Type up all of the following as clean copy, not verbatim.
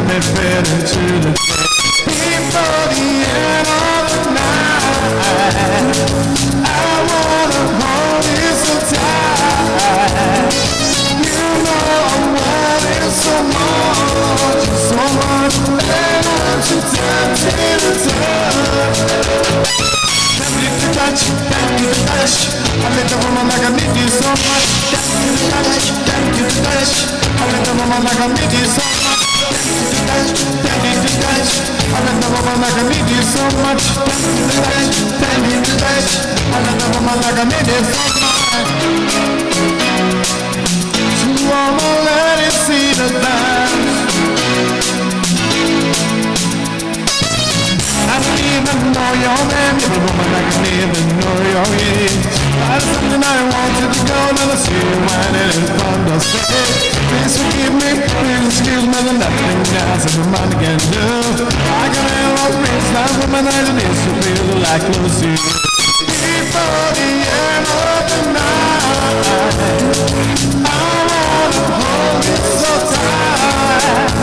me fade into the day. Before the end of the night, I wanna hold you so tight. You know I want it so much, and I'm too tempted to touch. Tempted to touch, tempted to touch. I let the woman like I need you so much. Tempted to touch, tempted to touch. I let the woman like I need you so much. Tempted to touch, I let the woman like I need you so much. Tempted to touch, tempted to touch. I let the woman like I need you so much. So I'ma let it see the dance. I don't even know your name, you're a woman I can even know your age. That's something I wanted to go, now I see you whining in front of stage. Please forgive me, please excuse me, there's nothing else that a man can do. I can hear all things, that womanizing is to feel like Lucy. Before the end of the night, I wanna hold you so tight.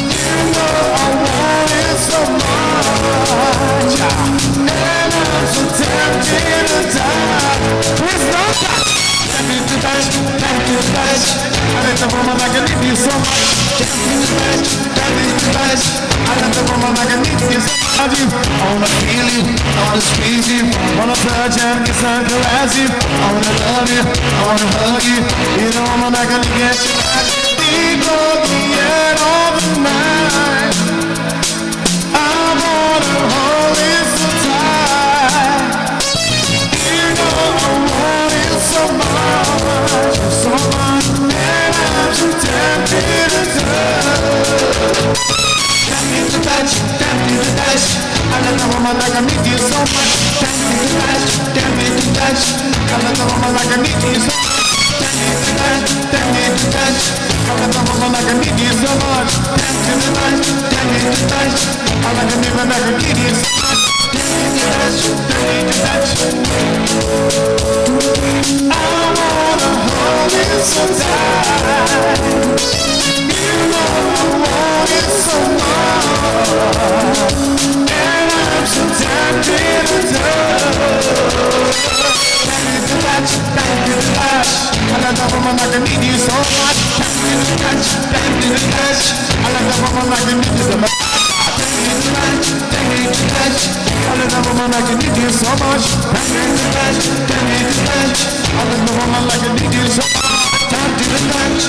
You know I want it so much, and I'm so tempted to die. Please don't touch. Tempted to touch, tempted to touch. I let the woman like I need you so much. Tempted to touch, tempted to touch. I let the woman like I need you so much. I wanna feel you, I wanna squeeze you, I wanna touch and kiss and caress you. I wanna love you, I wanna hug you. You're the woman I can get you back. Before the end of the night, I wanna hold you so tight. You know I want you so much, so much, and I'm so tempted to touch. Tempted to touch, tempted to touch. I let the woman like I need you so much. Tempted to touch, tempted to touch. I let the woman like I need you so much. Tempted to touch, tempted to touch. I let the woman like I need you so much. Tempted to touch, tempted to touch. I let the woman like I need you so much. Tempted to touch, tempted to touch. I wanna hold you so tight. You know I want it so much, and I'm so tempted to touch. Tempted to touch, tempted to touch. I let the woman like I need you so much. Tempted to touch, tempted to touch. I let the woman like I need you so much. Tempted to touch, tempted to touch. I let the woman like I need you so much. Tempted to touch, tempted to touch. I let the woman like I need you so much. Tempted to touch.